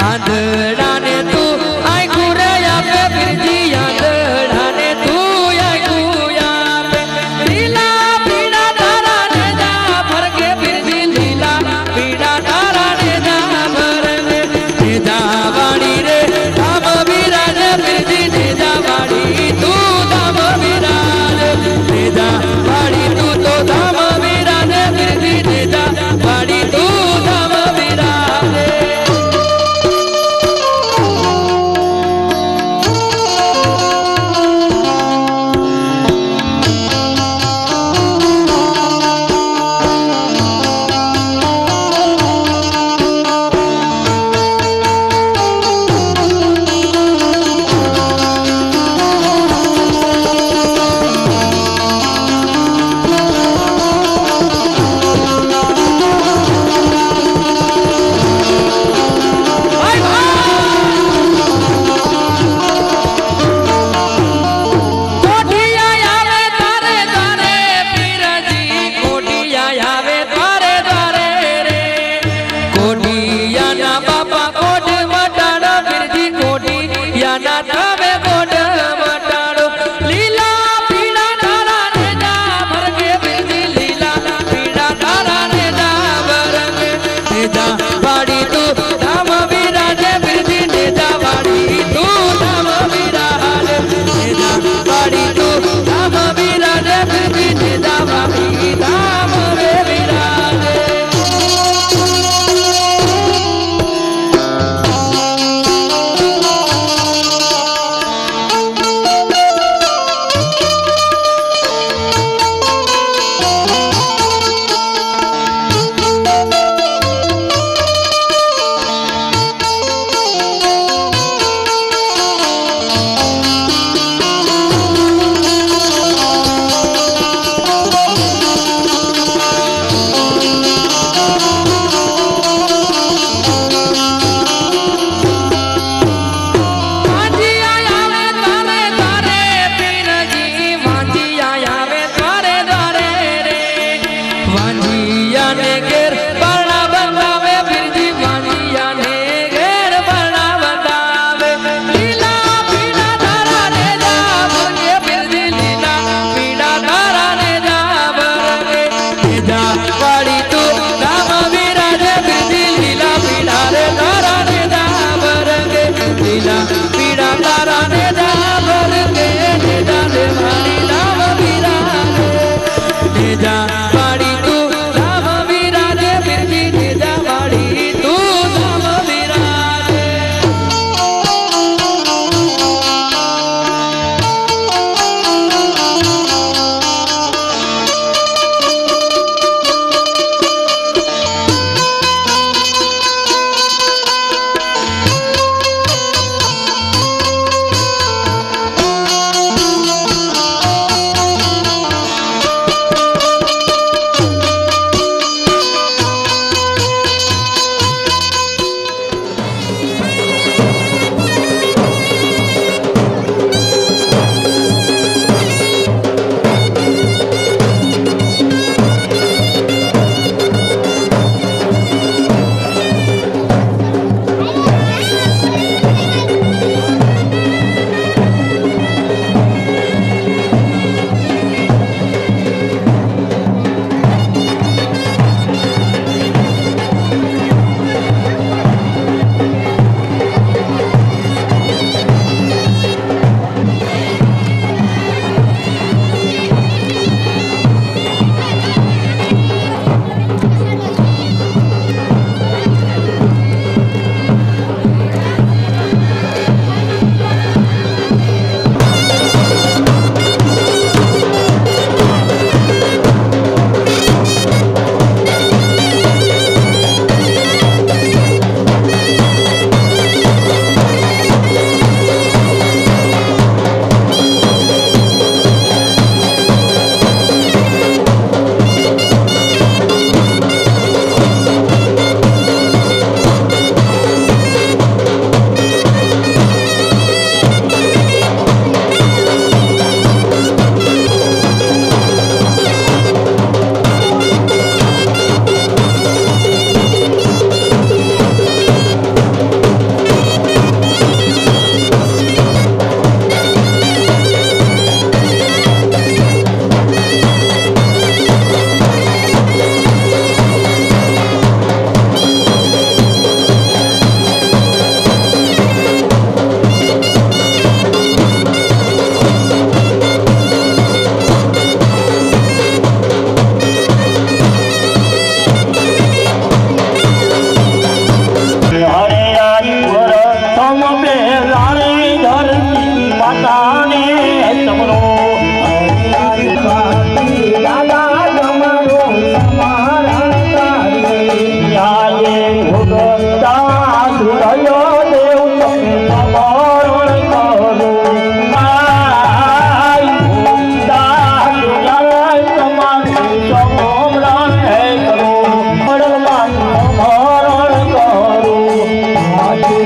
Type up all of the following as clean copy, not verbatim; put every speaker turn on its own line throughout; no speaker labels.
आंधळा ने तू ऐकू रे आपे बिरजी आंधळा ने तू ऐकू यापे लीला पीड़ा तारा ने जा भरके बिरजी लीला पीड़ा तारा ने जा भरके ने जा वाड़ी रे धाम विराज बिरजी ने जा वाड़ी तू धाम विराज ने जा वाड़ी तू तो धाम विराज बिरजी ने जा वाड़ी तू धाम विराज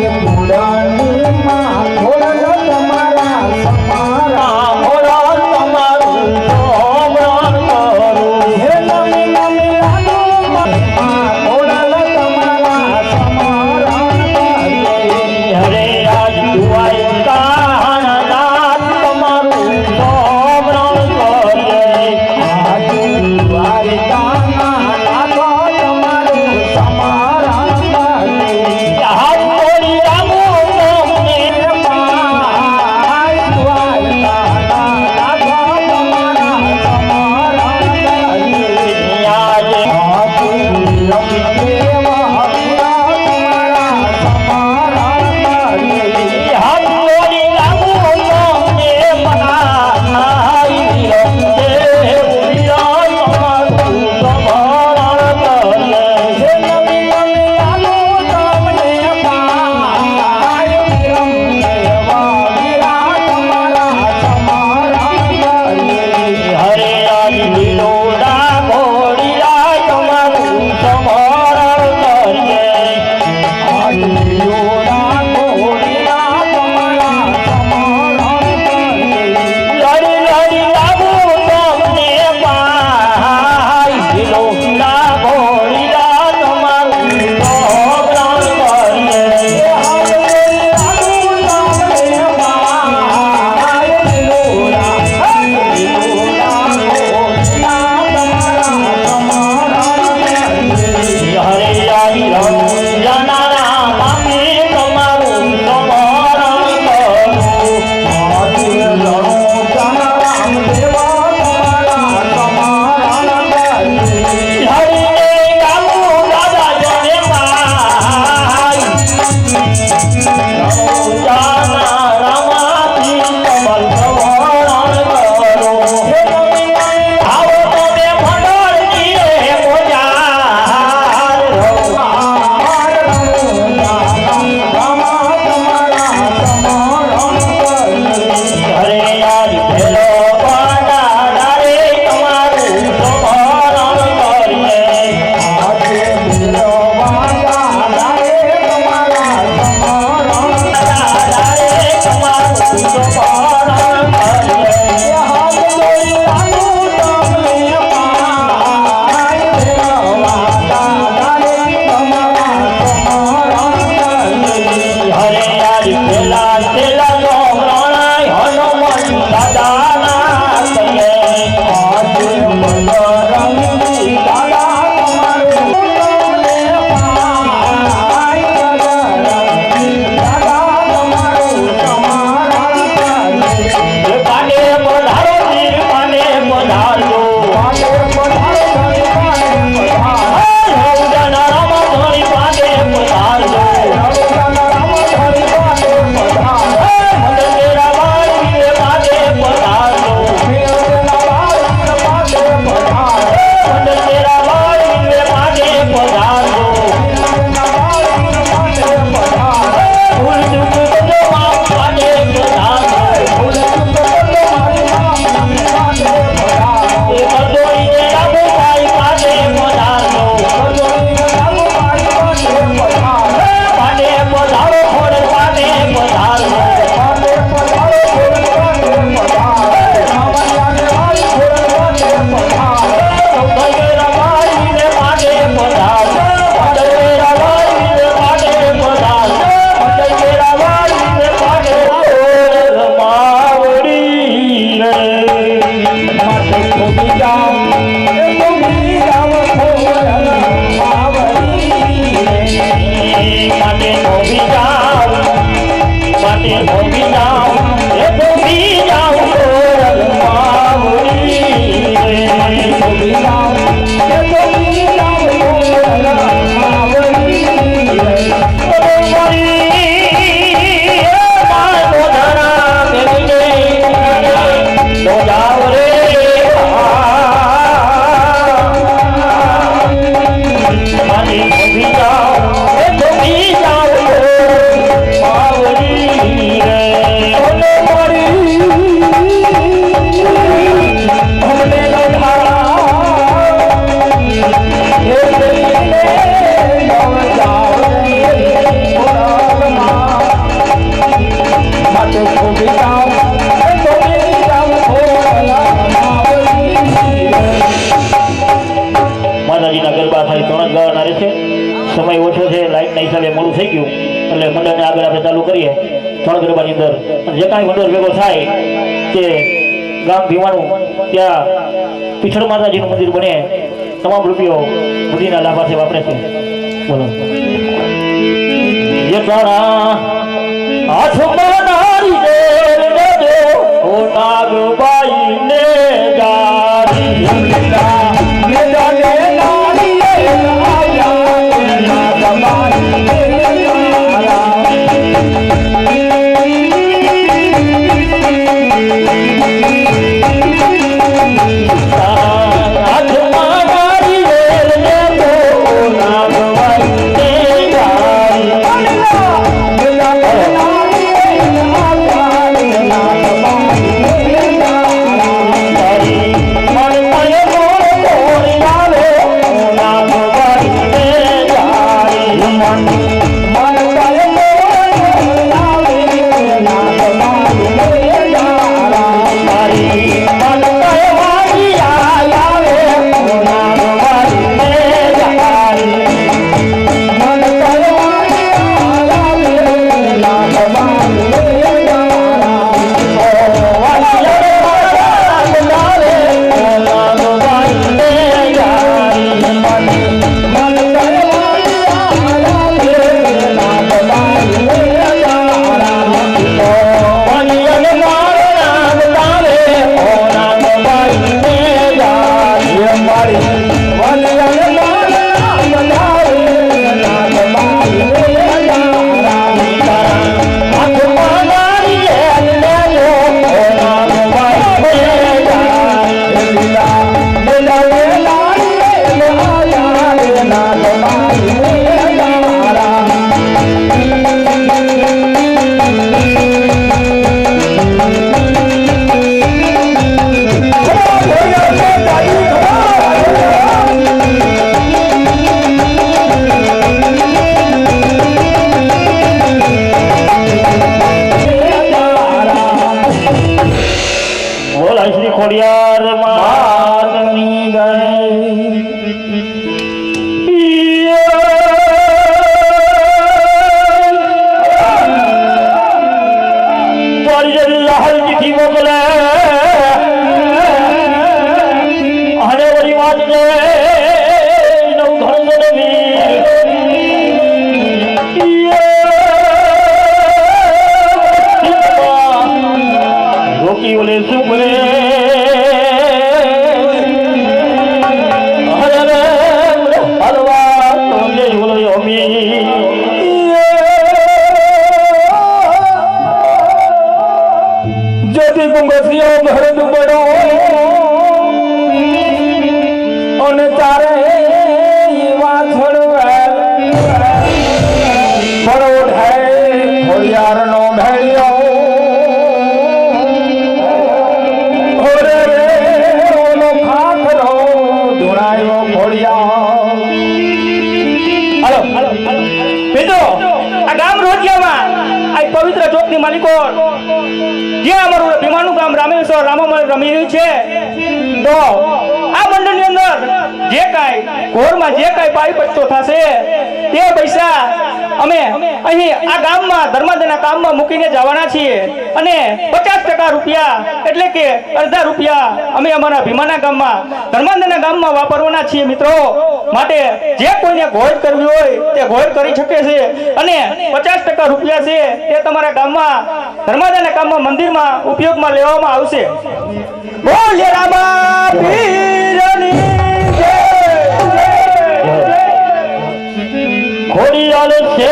જાઓ ચાલુ કરીએ ત્રણ ગરબાની અંદર જે કાંઈ મંડળ ભેગો થાય તે ગામ ભીમાનું ત્યાં પીછળ માતાજીનું મંદિર બને તમામ રૂપિયો બુદ્ધિના લાભાર્થે વાપરે છે બોલો ये तारा आसमान नारी दे दे ओ नागबाई ने जारी ये जाने नारी ले आया नागबाई ने ખોડિયાર માતની ગઈ લાલ ચીઠી મોકલે અને વળી વાંચે નવઘણ રોકી ઓલે શું કરે પવિત્ર ચોકની માલિકો જે અમારું ભીમાનું ગામ રામેશ્વર રામામણ રમી રહ્યું છે તો આ મંડળની અંદર જે કાંઈ ઘોરમાં જે કાંઈ પાઈ પત્તો થશે તે પૈસા અમે અહીં આ ગામમાં ધર્માદાના કામમાં મૂકીને જવાના છીએ અને 50% રૂપિયા એટલે કે અડધા રૂપિયા અમે અમારા ભીમાના ગામમાં ધર્માદાના ગામમાં વાપરવાના છીએ મિત્રો માટે જે કોઈને ઘોડ કરવી હોય તે ઘોડ કરી શકે છે અને 50% રૂપિયા છે તે તમારા ગામમાં ધર્માદાના કામમાં મંદિરમાં ઉપયોગમાં લેવામાં આવશે બોલે રામા પીરની જય ખોડિયાલ છે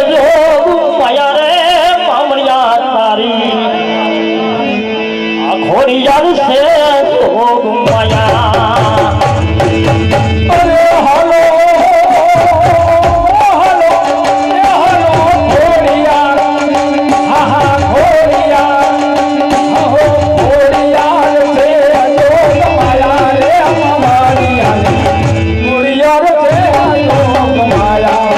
જોગ માયા રે મામણિયા તારી આ ખોડિયાલ છે જોગ માયા અરે હાલો હાલો હાલો ખોડિયાલ હા હા ખોડિયાલ હો ખોડિયાલ છે જોગ માયા રે મામણિયા ખોડિયાલ છે જોગ માયા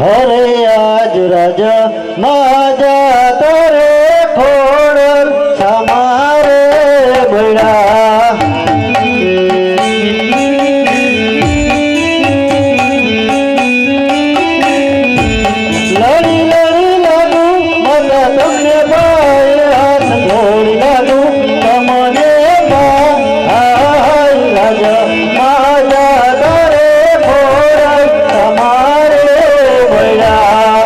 હરે આજ રાજા માજા તારે ખોડલ સમારે ભળા લડી લડી લાગુ મને તમને ભાઈ હાથ જોડી લાગુ તમને ભાઈ રાજા માજા તારે ખોડલ સમારે ભળા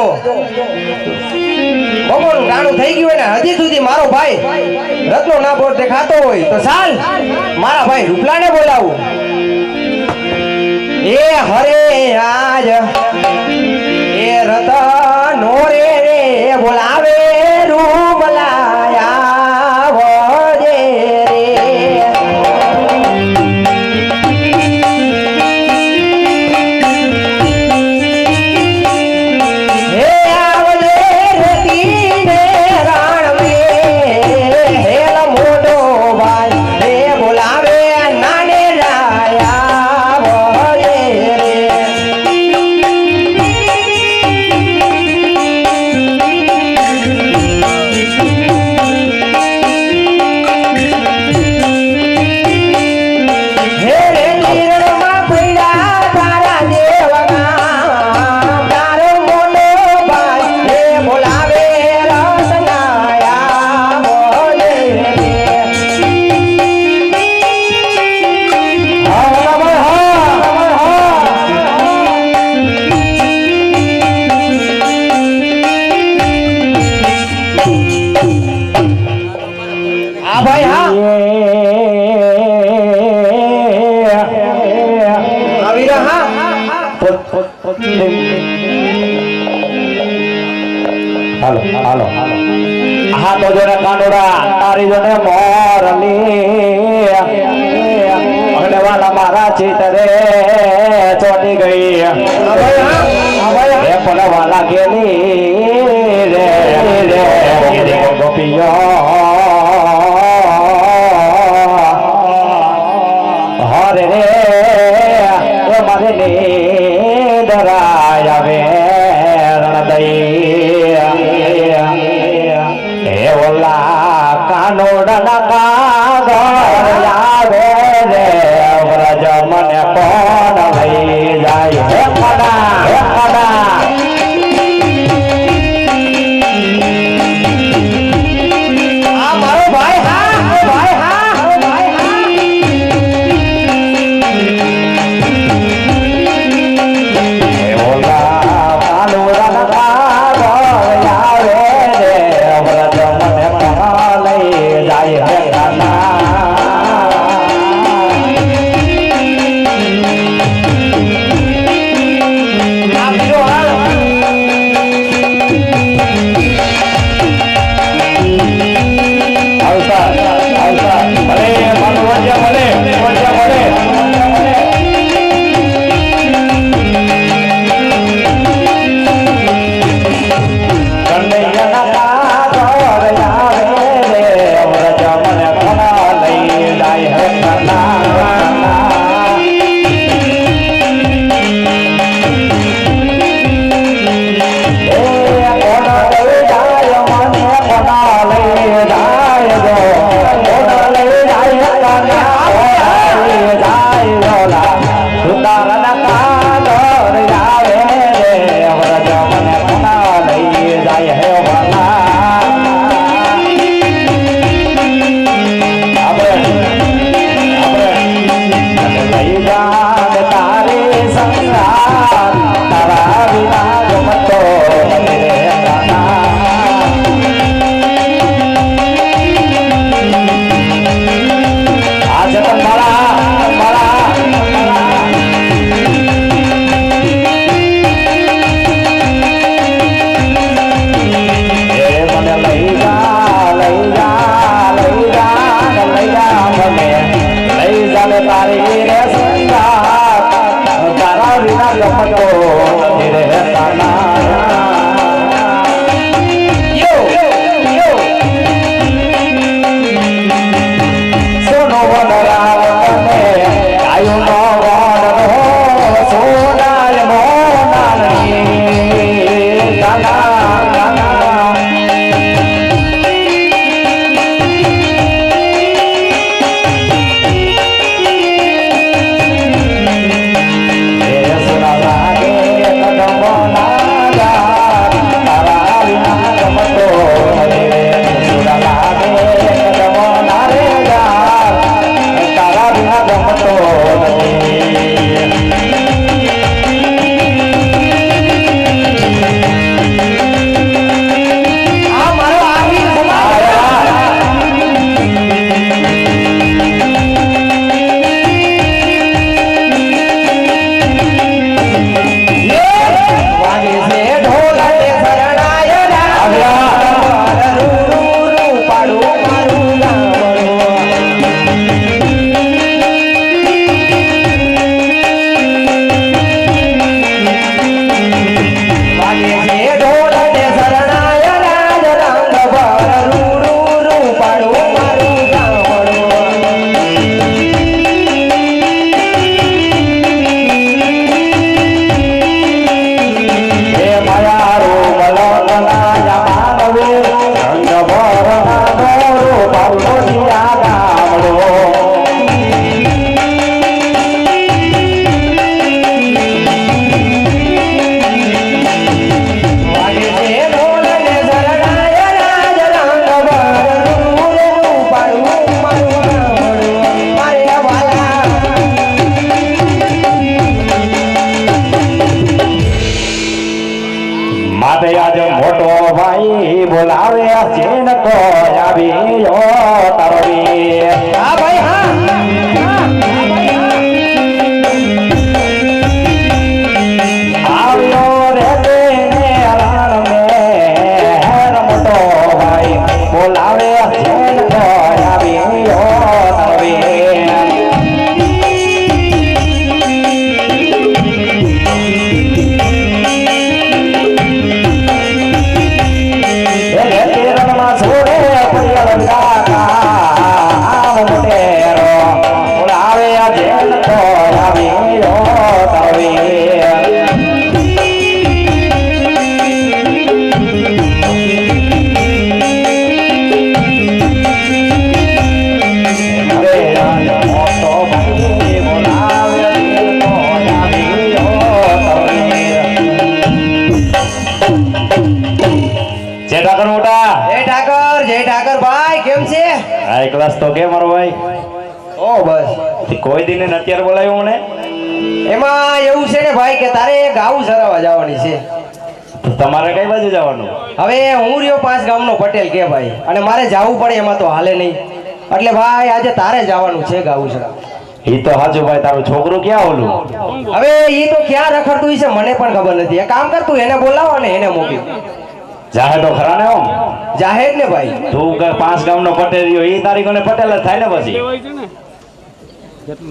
જો બપોરનું ટાણું થઈ ગયું હોય ને હજી સુધી મારો ભાઈ રત્નો ના બોર દેખાતો હોય તો ચાલ મારા ભાઈ રૂપલાને બોલાવું એ હરે આજ એ રતનો રે બોલાવે રૂપલાયા વજે રે હે આવજે રતીને રાણવે હેલ મોટો ભાઈ રે બોલાવે નાને રાયા વજે હે રે નીરણમાં પીડા તારા દેવગા તારો મોટો ભાઈ રે બોલાવે રસનાયા બોલે આ ભાઈ હા આવી રહ્યા
હાલો હાલો હા તો જોને કાનોડા તારી જોને મોરલી અને વાલા મારા ચિતરે ચોટી ગઈ એ પણ વાલા ગેલી રે રે ગોપીઓ હરે રે એ મારે નીંદરાય આવે રણદઈ એ ઓલા કાનોડા કાગળ આવે રે વ્રજ મને કોણ લઈ જાય હે ખડા હે ખડા
આ મારો ભાઈ હા ભાઈ હા ભાઈ હા
એ ઓલા કાનોડા કાગળ આવે રે વ્રજ મને કોણ લઈ જાય હે ખડા મોટો ભાઈ બોલાવે જેન કો આવ્યો તારો વીર.
હા ભાઈ હા
આવ્યો રે તેને રણ મેં મોટો ભાઈ બોલાવે જેન કો આવ્યો તારો વીર. રણમાં છોડે પડિયાળ કાકા મોટેરો બોલાવે જેન કો આવ્યો તારો વીર. મોટો ભાઈ બોલાવે જેન કો આવ્યો તારો વીર. જે ઠાકર મોટા
જય ઠાકર ભાઈ કેમ છે?
આ ક્લાસ તો કે મારો ભાઈ
ઓ બસ
તે કોઈ દિને ને અત્યારે બોલાવ્યો મને
એમાં એવું છે ને ભાઈ કે તારે ગાવું સરાવા જવાની છે.
તો તમારે કઈ બાજુ જવાનું?
હવે હું રહ્યો 5 ગામનો પટેલ કે ભાઈ અને મારે જાવું પડે એમાં તો હાલે નહીં એટલે ભાઈ આજે તારે જવાનું છે ગાવું સરાવા.
ઈ તો હાજુ ભાઈ તારું છોકરું ક્યાં ઓલું?
હવે ઈ તો ક્યાં રખડતું છે મને પણ ખબર નથી. એક કામ કર તું એને બોલાવો ને એને મોકલી
જાહે તો ખરા ને ઓમ
જાહેર ને ભાઈ.
તું કે 5 ગામનો પટેલ રહ્યો ઈ તારીખોને પટેલ જ થાય ને પછી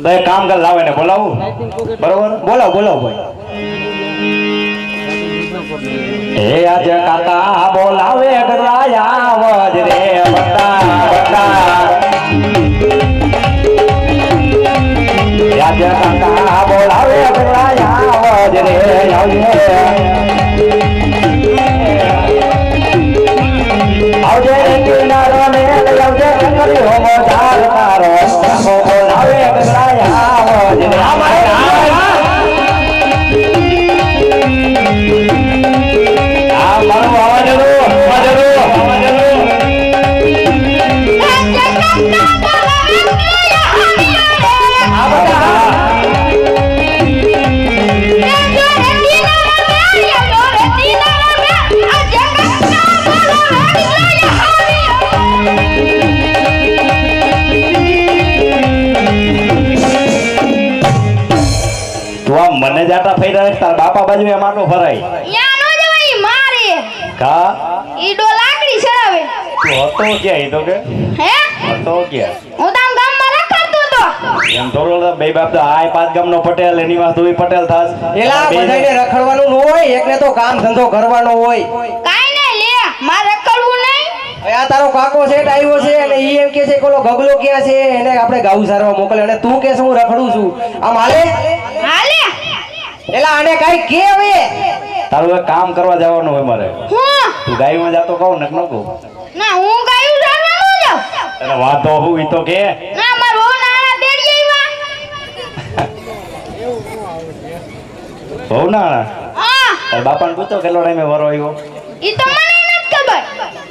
તો એક કામ કર લાવે ને બોલાવું બરોબર
બોલાવો બોલાવો ભાઈ.
હે આજ કાકા બોલાવે ગરાયા વજ રે બતા બતા આજ કાકા બોલાવે ગરાયા વજ રે આવજે આવજે કિનારો ને આવજે કંગરી હોમો ધાર તારો આખો બોલાવે ગરાયા વજ રે આ મારો અવાજ તું આમ મને જાતા ફરી રહ્યા તાર બાપા બાજુ એમ આટલો ફરાય કા
ઈડો લાકડી ચડાવે
તું હતો ક્યાં ઈ તો કે
હે
હતો ક્યાં
હું તામ ગામમાં રખડતો તો
એમ થોડો બે બાપ તો આય 5 ગામનો પટેલ એની વાત તું પટેલ થાસ
એલા બધાને રખડવાનું ન હોય એકને તો કામ ધંધો કરવાનો હોય.
કાઈ નહીં લે માર રખડવું નહીં.
હવે આ તારો કાકો સેટ આવ્યો છે અને ઈ એમ કે છે કે ઓલો ગગલો ક્યાં છે એને આપણે ગાવું સારવા મોકલે અને તું કે હું રખડું છું આમ હાલે
હાલે
એલા આને કાઈ કે હવે
તારું એક કામ કરવા જવાનું હોય મારે
હું
તું ગાયમાં જાતો કહું ને ન કહું
ના હું ગાયું જાણવા ન જાઉં
તને વાંધો હું ઈ તો કે
ના માર બહુ નાના તેડી
બહુ ના
હા
તાર બાપાને પૂછો કેટલો ટાઈમે વરો આવ્યો
ઈ તો મને નથી ખબર.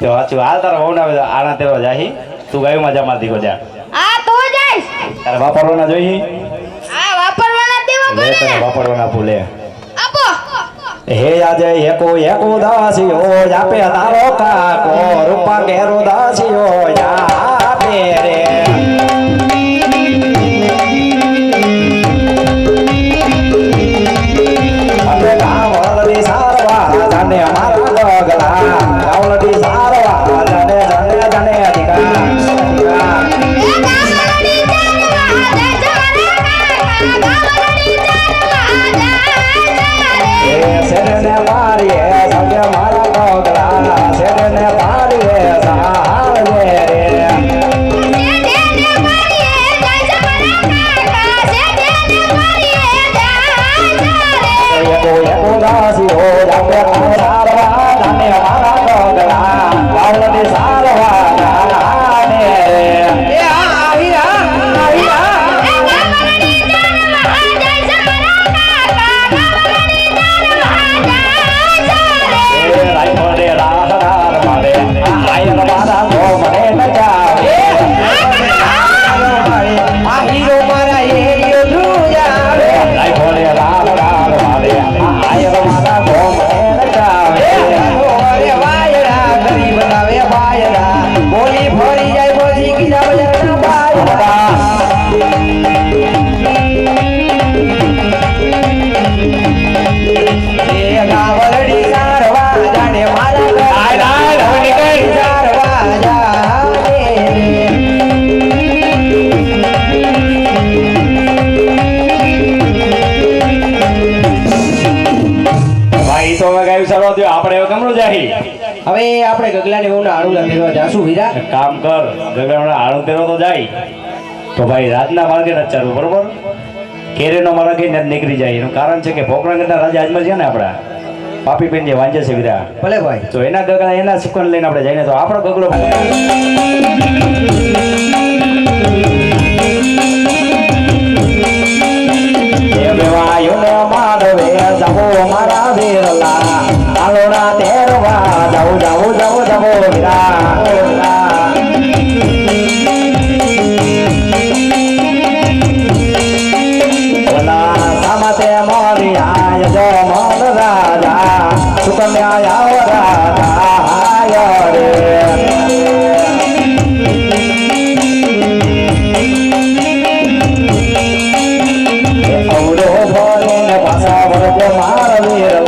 તો સાચું હાલ તારા વહુ ના આના તેરો જાહી તું ગાયમાં જા માર દીકો જા
આ તો જઈશ
તારા વાપરવાના જોઈ
આ વાપરવાના દેવા
લે
પડે
તને
ને.
વાપરવાના ભૂલે
આપો
હે આજે એકો દાસીઓ આપે તારો કાકો રૂપા ઘેરો દાસીઓ આપે રે આપે ગાવલડી સારવા જાને મારા ગગલા ગાવલડી સારવા જાને જાને જાને અધિકાર
એ ગામડી જાનવા જય ગામડી જાનવા
સેને મારીએ સગે મારા ગગલા સેને મારીએ સારે રે એકો દાસી હો જાપે સારવા જાને મારા
કરવાનું જાહી
હવે આપણે ગગલાની વહુના આળુલા ફેરવા જાશું વીરા.
એક કામ કર ગગડામાં આળું તેરો તો જાય તો ભાઈ રાતના માર્ગે ન ચાલવું બરોબર કેરેનો મારા કઈ નથી નીકળી જાય એનું કારણ છે કે પોકરણગઢના રાજા આજમાં છે ને આપણા પાપી બેન જે વાંચે છે વીરા
ભલે ભાઈ.
તો એના ગગડા એના સુકન લઈને આપણે જઈને તો આપણો ગગડો
વાયુને માધવે જવો મારા વીરલા આલોડા તેરવા જાઉં જાઉં જાઉં જવો વીરા સામતે મોરી આય જો મોર રાજા સુકન્યા આવ રાજા આય રે અવડો ભોલે પાછા વળગે માર વીર